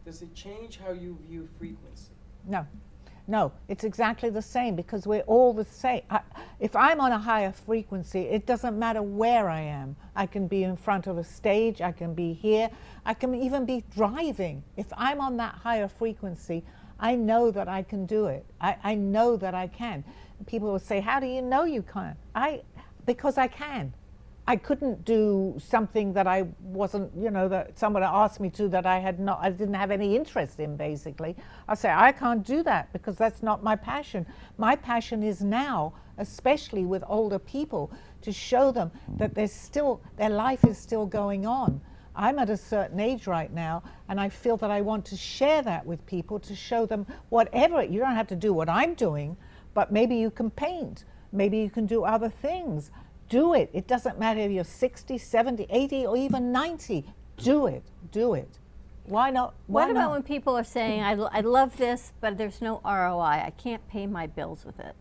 does it change how you view frequency? No, it's exactly the same, because we're all the same. If I'm on a higher frequency, it doesn't matter where I am. I can be in front of a stage, I can be here, I can even be driving. If I'm on that higher frequency, I know that I can do it. I know that I can. People will say, how do you know you can? Because I can. I couldn't do something that I wasn't, that someone asked me to that I didn't have any interest in, basically. I say, I can't do that because that's not my passion. My passion is now, especially with older people, to show them that their life is still going on. I'm at a certain age right now, and I feel that I want to share that with people, to show them whatever. You don't have to do what I'm doing, but maybe you can paint. Maybe you can do other things. Do it. It doesn't matter if you're 60, 70, 80, or even 90. Do it. Do it. Why not? What about when people are saying, I love this, but there's no ROI. I can't pay my bills with it.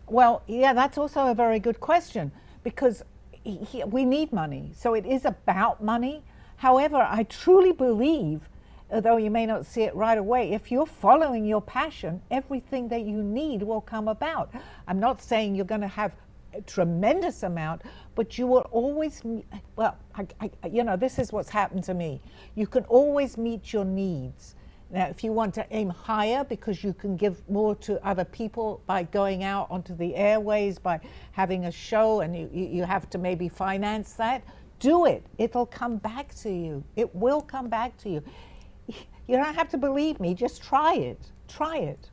Well, yeah, that's also a very good question, because we need money. So it is about money. However, I truly believe, although you may not see it right away, if you're following your passion, everything that you need will come about. I'm not saying you're going to have a tremendous amount, but you will always, this is what's happened to me. You can always meet your needs. Now, if you want to aim higher, because you can give more to other people by going out onto the airways, by having a show, and you have to maybe finance that, do it. It'll come back to you. It will come back to you. You don't have to believe me, just try it. Try it.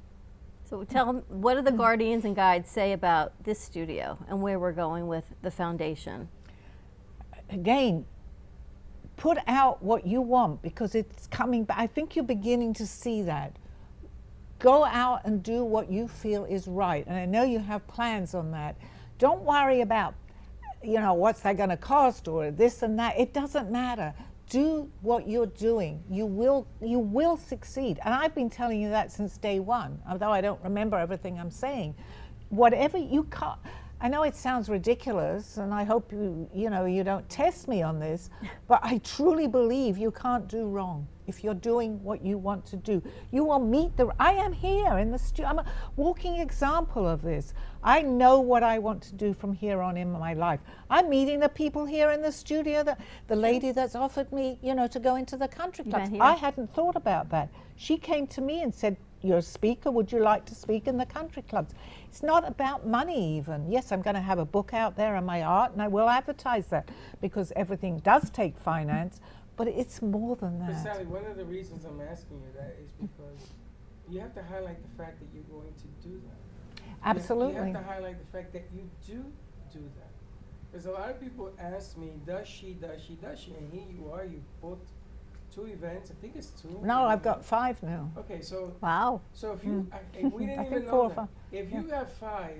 So tell them, what do the guardians and guides say about this studio and where we're going with the foundation? Again, put out what you want, because it's coming back. I think you're beginning to see that. Go out and do what you feel is right. And I know you have plans on that. Don't worry about, what's that going to cost or this and that. It doesn't matter. Do what you're doing. You will succeed. And I've been telling you that since day one, although I don't remember everything I'm saying. Whatever you can't, I know it sounds ridiculous, and I hope you don't test me on this, but I truly believe you can't do wrong if you're doing what you want to do. You will meet I am here in the studio. I'm a walking example of this. I know what I want to do from here on in my life. I'm meeting the people here in the studio, the lady that's offered me, to go into the country clubs. I hadn't thought about that. She came to me and said, you're a speaker, would you like to speak in the country clubs? It's not about money even. Yes, I'm going to have a book out there on my art, and I will advertise that, because everything does take finance, but it's more than that. But Sally, one of the reasons I'm asking you that is because you have to highlight the fact that you're going to do that. Absolutely. You have to highlight the fact that you do that. Because a lot of people ask me, does she? And here you are, you booked 2 events. I think it's 2. No, I've got 5 now. Okay, so Wow. So if you, if we didn't I even think know 4 or that, 5. if you have 5,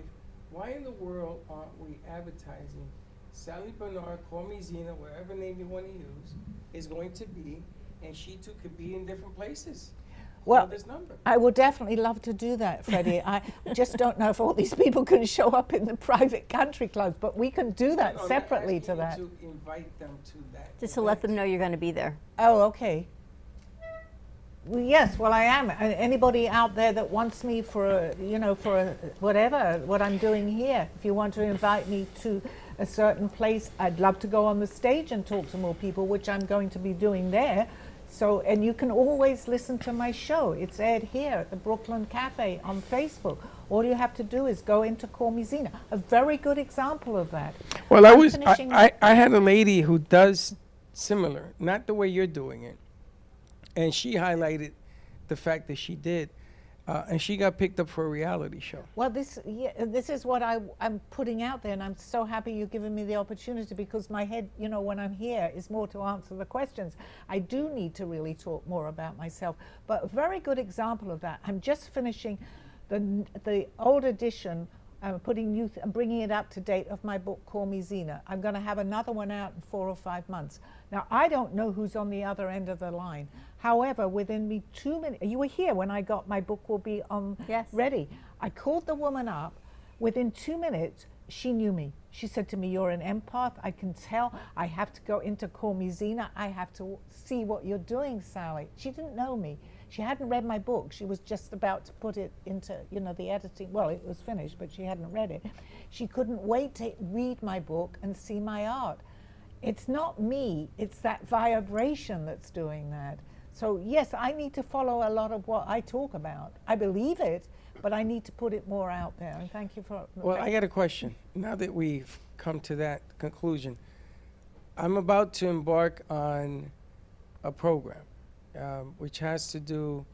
why in the world aren't we advertising Sally Barnard, call me Zena, whatever name you want to use, is going to be, and she too could be in different places. Well, this number. I would definitely love to do that, Freddie. I just don't know if all these people can show up in the private country clubs, but we can do that No, I'm separately asking to that. you to invite them to that. Just to let them know you're going to be there. Oh, okay. Well, yes, well, I am. Anybody out there that wants me for whatever, what I'm doing here, if you want to invite me to a certain place, I'd love to go on the stage and talk to more people, which I'm going to be doing there. So, and you can always listen to my show. It's aired here at the Brooklyn Cafe on Facebook. All you have to do is go into Call Me Zena. A very good example of that. Well, I'm I had a lady who does similar, not the way you're doing it. And she highlighted the fact that she did. And she got picked up for a reality show. Well, this is what I'm putting out there, and I'm so happy you've given me the opportunity, because my head, when I'm here, is more to answer the questions. I do need to really talk more about myself. But a very good example of that, I'm just finishing the old edition. I'm bringing it up to date of my book, Call Me Zena. I'm going to have another one out in 4 or 5 months. Now, I don't know who's on the other end of the line. However, within 2 minutes, you were here when I got my book will be ready. I called the woman up. Within 2 minutes, she knew me. She said to me, "You're an empath. I can tell. I have to go into Call Me Zena. I have to see what you're doing, Sally." She didn't know me. She hadn't read my book. She was just about to put it into, the editing. Well, it was finished, but she hadn't read it. She couldn't wait to read my book and see my art. It's not me. It's that vibration that's doing that. So yes, I need to follow a lot of what I talk about. I believe it, but I need to put it more out there. And thank you for. Well, I got a question. Now that we've come to that conclusion, I'm about to embark on a program, which has to do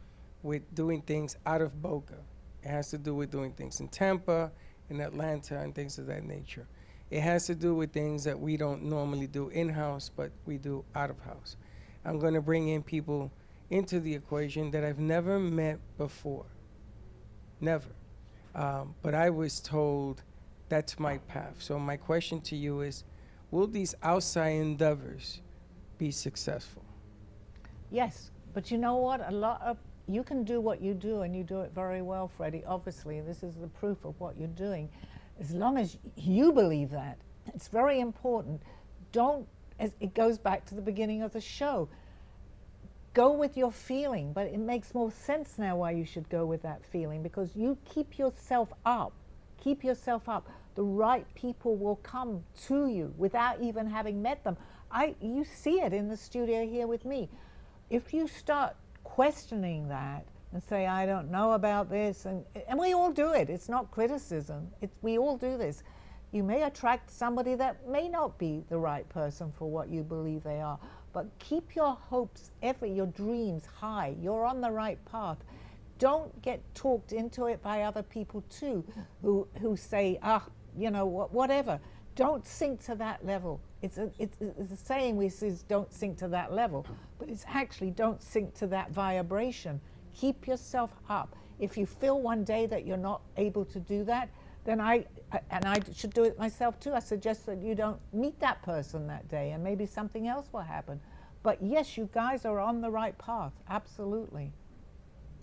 with doing things out of Boca. It has to do with doing things in Tampa, in Atlanta, and things of that nature. It has to do with things that we don't normally do in-house, but we do out of house. I'm going to bring in people into the equation that I've never met before. Never. But I was told that's my path. So my question to you is, will these outside endeavors be successful? Yes, but you know what? You can do what you do, and you do it very well, Freddie, obviously. This is the proof of what you're doing. As long as you believe that, it's very important. It goes back to the beginning of the show. Go with your feeling, but it makes more sense now why you should go with that feeling, because you keep yourself up. Keep yourself up. The right people will come to you without even having met them. You see it in the studio here with me. If you start questioning that and say, "I don't know about this," and we all do it. It's not criticism. We all do this. You may attract somebody that may not be the right person for what you believe they are, but keep your hopes, your dreams high. You're on the right path. Don't get talked into it by other people too, who say, whatever. Don't sink to that level. It's a saying we says don't sink to that level, but it's actually don't sink to that vibration. Keep yourself up. If you feel one day that you're not able to do that, then I should do it myself too. I suggest that you don't meet that person that day, and maybe something else will happen. But yes, you guys are on the right path. Absolutely.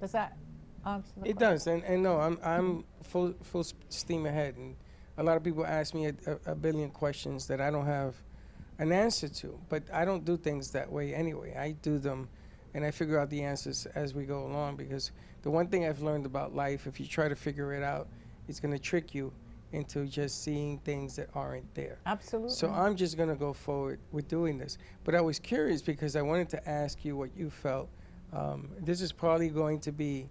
Does that answer the question? It does, and no, I'm full steam ahead. And a lot of people ask me a billion questions that I don't have an answer to, but I don't do things that way anyway. I do them, and I figure out the answers as we go along, because the one thing I've learned about life, if you try to figure it out, it's going to trick you into just seeing things that aren't there. Absolutely. So I'm just going to go forward with doing this. But I was curious because I wanted to ask you what you felt. This is probably going to be,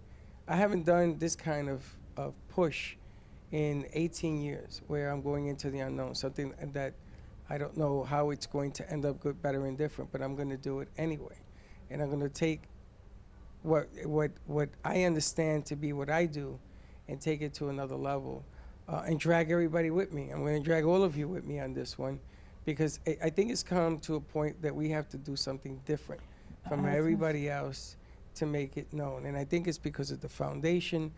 I haven't done this kind of push in 18 years, where I'm going into the unknown, something that I don't know how it's going to end up good, better, and different, but I'm going to do it anyway. And I'm going to take what I understand to be what I do and take it to another level, and drag everybody with me. I'm going to drag all of you with me on this one, because I think it's come to a point that we have to do something different from everybody else to make it known. And I think it's because of the foundation,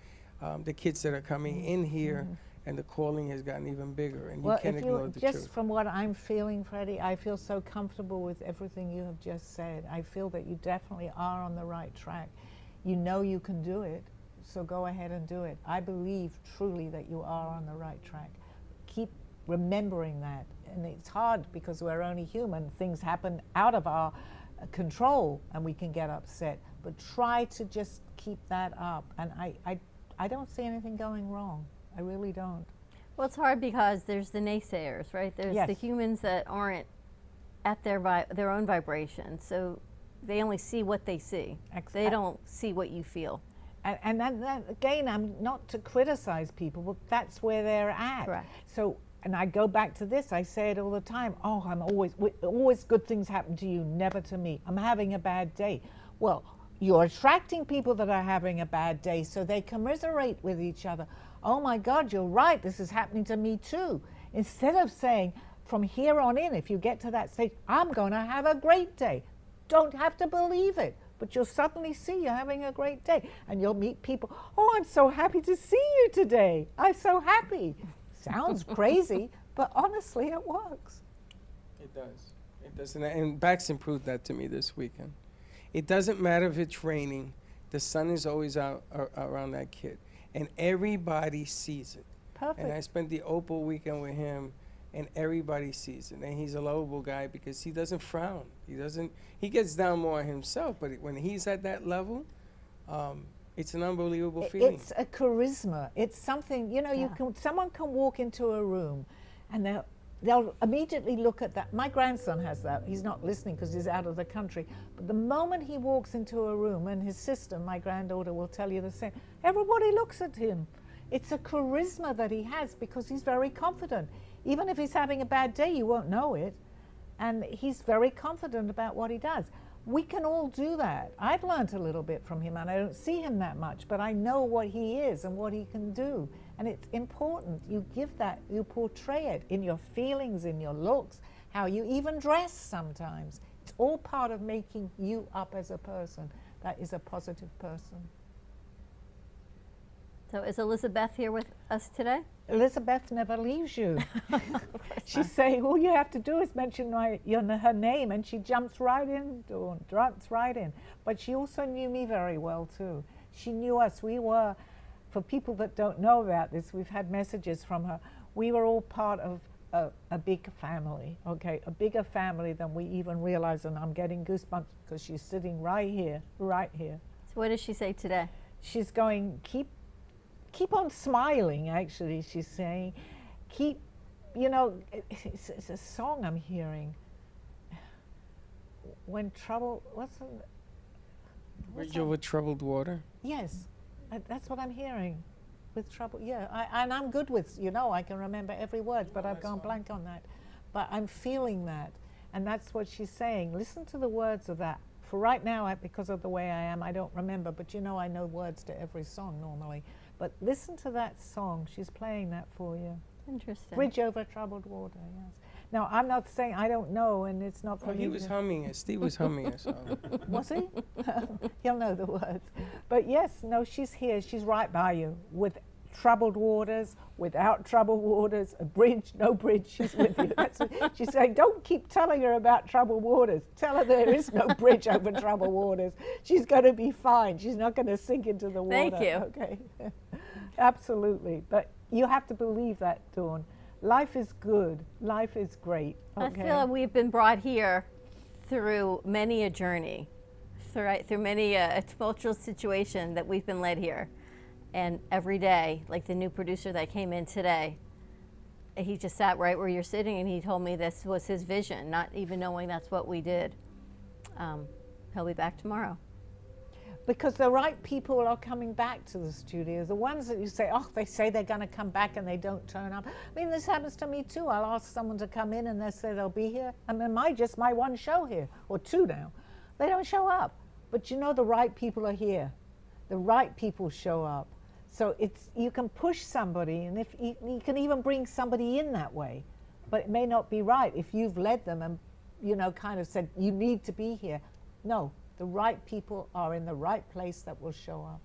the kids that are coming in here, and the calling has gotten even bigger, and you can't ignore the truth. Just from what I'm feeling, Freddie, I feel so comfortable with everything you have just said. I feel that you definitely are on the right track. You know you can do it, so go ahead and do it. I believe truly that you are on the right track. Keep remembering that. And it's hard because we're only human. Things happen out of our control and we can get upset. But try to just keep that up. And I don't see anything going wrong. I really don't. Well, it's hard because there's the naysayers, right? There's the humans that aren't at their own vibration. So they only see what they see. They don't see what you feel. And that, again, I'm not to criticize people, but that's where they're at. Correct. So, and I go back to this, I say it all the time, always good things happen to you, never to me. I'm having a bad day. Well, you're attracting people that are having a bad day, so they commiserate with each other. Oh my God, you're right, this is happening to me too. Instead of saying, from here on in, if you get to that stage, I'm going to have a great day. Don't have to believe it, but you'll suddenly see you're having a great day. And you'll meet people, oh, I'm so happy to see you today. I'm so happy. Sounds crazy, but honestly, it works. It does. It does. And Baxton proved that to me this weekend. It doesn't matter if it's raining. The sun is always out around that kid. And everybody sees it. Perfect. And I spent the Opal weekend with him, and everybody sees it. And he's a lovable guy because he doesn't frown. He gets down more on himself, but when he's at that level, it's an unbelievable feeling. It's a charisma. It's something, someone can walk into a room and they'll immediately look at that. My grandson has that. He's not listening because he's out of the country. But the moment he walks into a room, and his sister, my granddaughter, will tell you the same, everybody looks at him. It's a charisma that he has because he's very confident. Even if he's having a bad day, you won't know it. And he's very confident about what he does. We can all do that. I've learned a little bit from him, and I don't see him that much, but I know what he is and what he can do. And it's important. You give that, you portray it in your feelings, in your looks, how you even dress sometimes. It's all part of making you up as a person that is a positive person. So is Elizabeth here with us today? Elizabeth never leaves you. She's saying, all you have to do is mention her name, and she jumps right in, Dawn, jumps right in. But she also knew me very well, too. She knew us. We were, for people that don't know about this, we've had messages from her. We were all part of a big family, okay? A bigger family than we even realize, and I'm getting goosebumps because she's sitting right here, right here. So what does she say today? She's going, keep on smiling, actually, she's saying. It's a song I'm hearing. When trouble, Bridge over troubled water? Yes, that's what I'm hearing. With trouble, yeah. And I'm good with, I can remember every word, but I've gone blank on that. But I'm feeling that. And that's what she's saying. Listen to the words of that. For right now, because of the way I am, I don't remember, but I know words to every song normally. But listen to that song. She's playing that for you. Interesting. Bridge over troubled water, yes. Now, I'm not saying I don't know, and it's not for He was humming it. Steve was humming it. So. Was he? He'll know the words. But yes, no, she's here. She's right by you with troubled waters, without troubled waters, a bridge, no bridge, she's with you. She's saying, don't keep telling her about troubled waters. Tell her there is no bridge over troubled waters. She's going to be fine. She's not going to sink into the water. Thank you. Okay. Absolutely. But you have to believe that, Dawn. Life is good. Life is great. Okay? I feel like we've been brought here through many a journey, through many a tumultuous situation that we've been led here. And every day, like the new producer that came in today, he just sat right where you're sitting and he told me this was his vision, not even knowing that's what we did. He'll be back tomorrow. Because the right people are coming back to the studio. The ones that you say, they say they're going to come back and they don't turn up. I mean, this happens to me too. I'll ask someone to come in and they say they'll be here. I mean, my one show here, or two now. They don't show up. But the right people are here. The right people show up. So you can push somebody, and if you can even bring somebody in that way, but it may not be right if you've led them and kind of said you need to be here. No, the right people are in the right place that will show up.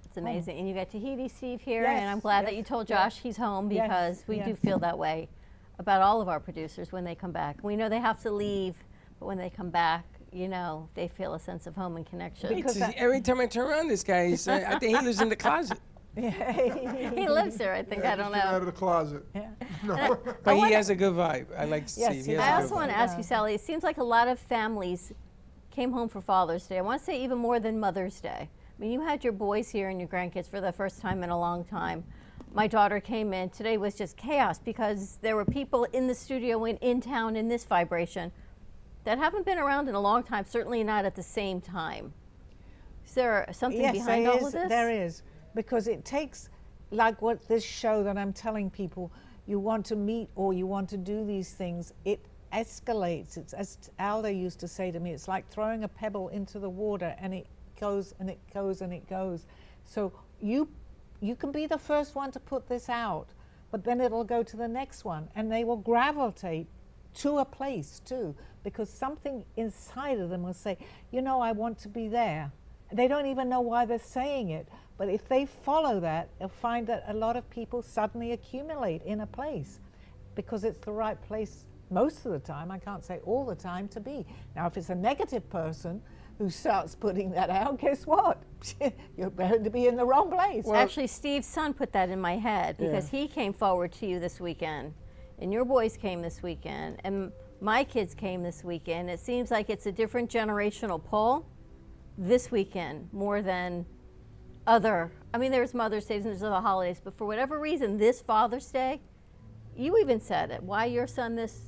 It's amazing, and you got Tahiti Steve here, Yes, and I'm glad that yes, you told yes. Josh he's home Yes, because we do yes. feel that way about all of our producers when they come back. We know they have to leave, but when they come back, they feel a sense of home and connection. Because Every time I turn around, this guy, I think he lives in the closet. He lives there, I think. I don't Get out know. of the closet. Yeah. No. But he has a good vibe. I like to Yes, see. he He has I a also good want vibe. to ask you, Sally, it seems like a lot of families came home for Father's Day. I want to say even more than Mother's Day. I mean, you had your boys here and your grandkids for the first time in a long time. My daughter came in. Today was just chaos because there were people in the studio and in town in this vibration that haven't been around in a long time, certainly not at the same time. Is there something Yes, behind all of this? There is, because it takes, like what this show that I'm telling people, you want to meet or you want to do these things, it escalates. It's, as Alda used to say to me, it's like throwing a pebble into the water, and it goes and it goes and it goes. So you can be the first one to put this out, but then it'll go to the next one, and they will gravitate to a place too, because something inside of them will say, you know, I want to be there. They don't even know why they're saying it, but if they follow that, they'll find that a lot of people suddenly accumulate in a place because it's the right place most of the time. I can't say all the time to be. Now, if it's a negative person who starts putting that out, guess what? You're bound to be in the wrong place. Well, actually, Steve's son put that in my head because he came forward to you this weekend, and your boys came this weekend, and my kids came this weekend. It seems like it's a different generational pull this weekend more than other. I mean, there's Mother's Day and there's other holidays, but for whatever reason, this Father's Day, you even said it. Why your son this?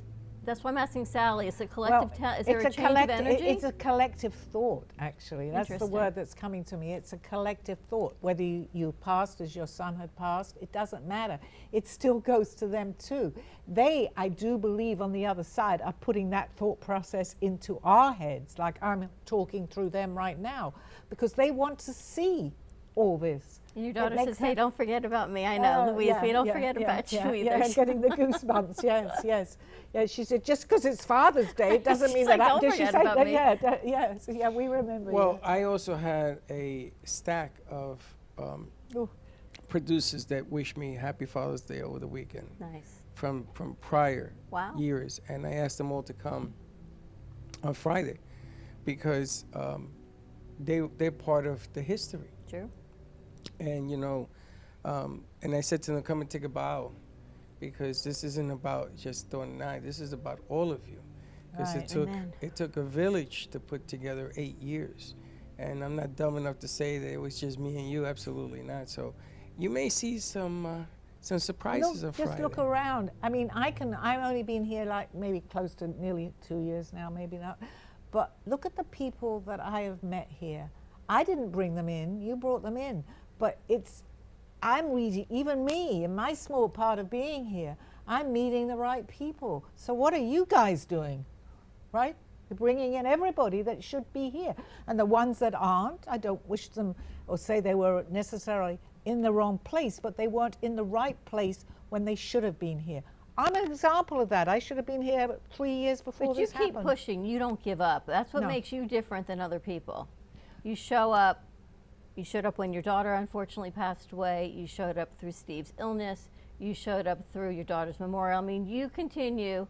That's why I'm asking Sally. Is it collective? Is there a change of energy? It's a collective thought, actually. That's the Interesting. word that's coming to me. It's a collective thought. Whether you passed as your son had passed, it doesn't matter. It still goes to them too. They, I do believe, on the other side, are putting that thought process into our heads, like I'm talking through them right now, because they want to see all this. And your daughter says, hey, don't forget about me. I know, Louise, we don't forget about you either. Yeah, I'm getting the goosebumps, yes. Yeah, she said, just because it's Father's Day, it doesn't mean like, that. don't Did she forget say about that? me. Yeah, we remember. Well, I also had a stack of producers that wished me Happy Father's Day over the weekend. Nice. From prior Wow. years, and I asked them all to come on Friday because they're part of the history. True. And you know, and I said to them, come and take a bow, because this isn't about just throwing a knife. This is about all of you, because Right. it took a village to put together 8 years, and I'm not dumb enough to say that it was just me and you. Absolutely not. So you may see some surprises on Friday. Just look around. I mean, I've only been here like maybe close to nearly 2 years now, maybe not. But look at the people that I have met here. I didn't bring them in, you brought them in. But I'm reading, even me, in my small part of being here, I'm meeting the right people. So what are you guys doing, right? You're bringing in everybody that should be here. And the ones that aren't, I don't wish them or say they were necessarily in the wrong place, but they weren't in the right place when they should have been here. I'm an example of that. I should have been here 3 years before But you this happened. keep pushing. You don't give up. That's what No. makes you different than other people. You show up. You showed up when your daughter unfortunately passed away. You showed up through Steve's illness. You showed up through your daughter's memorial. I mean, you continue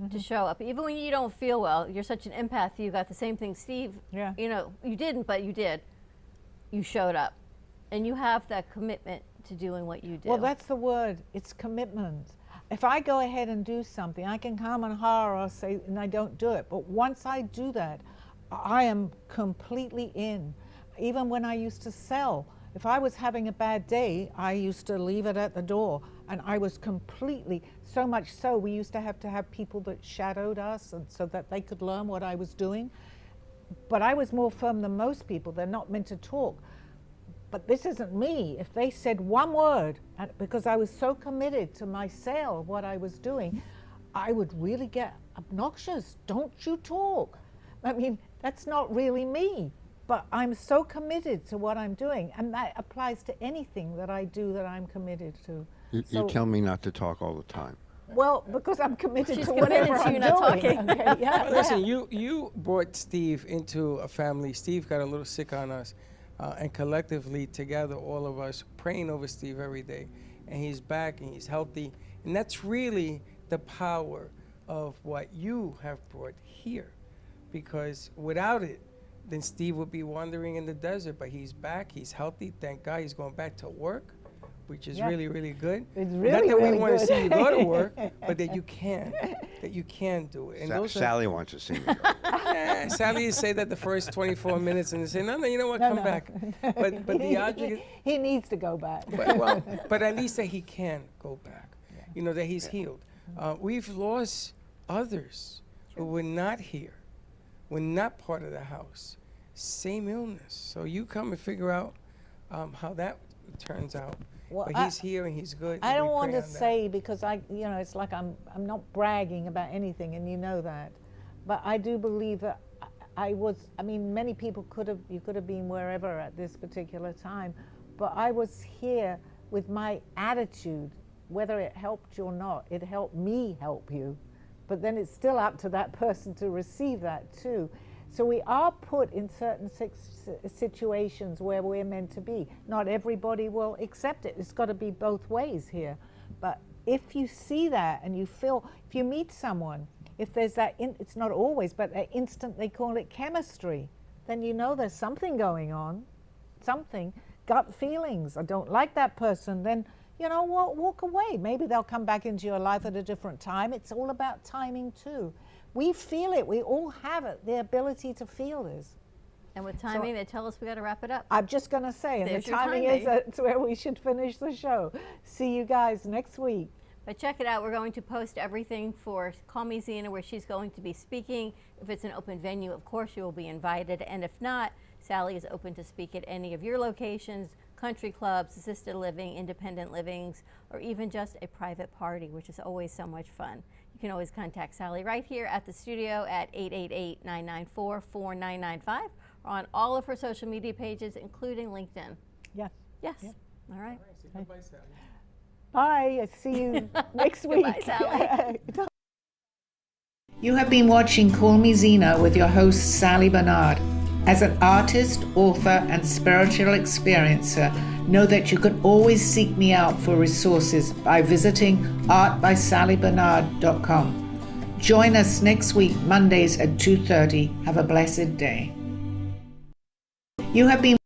to show up. Even when you don't feel well, you're such an empath. You got the same thing Steve, Yeah. you know, you didn't, but you did. You showed up. And you have that commitment to doing what you do. Well, that's the word. It's commitment. If I go ahead and do something, I can come and horror or say, and I don't do it. But once I do that, I am completely in. Even when I used to sell, if I was having a bad day, I used to leave it at the door. And I was completely, so much so, we used to have people that shadowed us and so that they could learn what I was doing. But I was more firm than most people. They're not meant to talk. But this isn't me. If they said one word, and because I was so committed to my sale of what I was doing, I would really get obnoxious. Don't you talk. I mean, that's not really me. But I'm so committed to what I'm doing, and that applies to anything that I do that I'm committed to. You tell me not to talk all the time. Well, because I'm committed She's to committed whatever to I'm you not doing. talking. Okay, yeah, Well, listen, you brought Steve into a family. Steve got a little sick on us, and collectively together, all of us praying over Steve every day, and he's back and he's healthy, and that's really the power of what you have brought here, because without it, then Steve would be wandering in the desert. But he's back, he's healthy, thank God. He's going back to work, which is Yeah. really, really good. It's Not really, that really we want to good. see you go to work, but that you can do it. And those are, Sally wants to see me. yeah, Sally would say that the first 24 minutes and they say, no, you know what, No, come no. back. But the object, he needs to go back. but at least that he can go back. You know, that he's healed. We've lost others who were not here, were not part of the house. Same illness. So you come and figure out how that turns out. Well, but he's here and he's good. I and don't we want pray to on that. say because it's like I'm not bragging about anything, and you know that. But I do believe that many people you could have been wherever at this particular time, but I was here with my attitude, whether it helped you or not. It helped me help you, but then it's still up to that person to receive that too. So we are put in certain situations where we're meant to be. Not everybody will accept it. It's got to be both ways here. But if you see that and you feel, if you meet someone, if there's that, it's not always, but that instant, they call it chemistry, then you know there's something going on, something, gut feelings. I don't like that person, then, you know what, walk away. Maybe they'll come back into your life at a different time. It's all about timing too. We feel it. We all have it, the ability to feel this. And with timing, they tell us we got to wrap it up. I'm just going to say, and There's the your timing is timing. that's where we should finish the show. See you guys next week. But check it out. We're going to post everything for Call Me Zena, where she's going to be speaking. If it's an open venue, of course you will be invited. And if not, Sally is open to speak at any of your locations, country clubs, assisted living, independent livings, or even just a private party, which is always so much fun. You can always contact Sally right here at the studio at 888-994-4995 or on all of her social media pages, including LinkedIn. Yes. Yes. Yep. All right. Say goodbye, Sally. Bye. I see you next week. Goodbye, Sally. You have been watching Call Me Zena with your host, Sally Barnard. As an artist, author, and spiritual experiencer, know that you can always seek me out for resources by visiting artbysallybarnard.com. Join us next week, Mondays at 2:30. Have a blessed day. You have been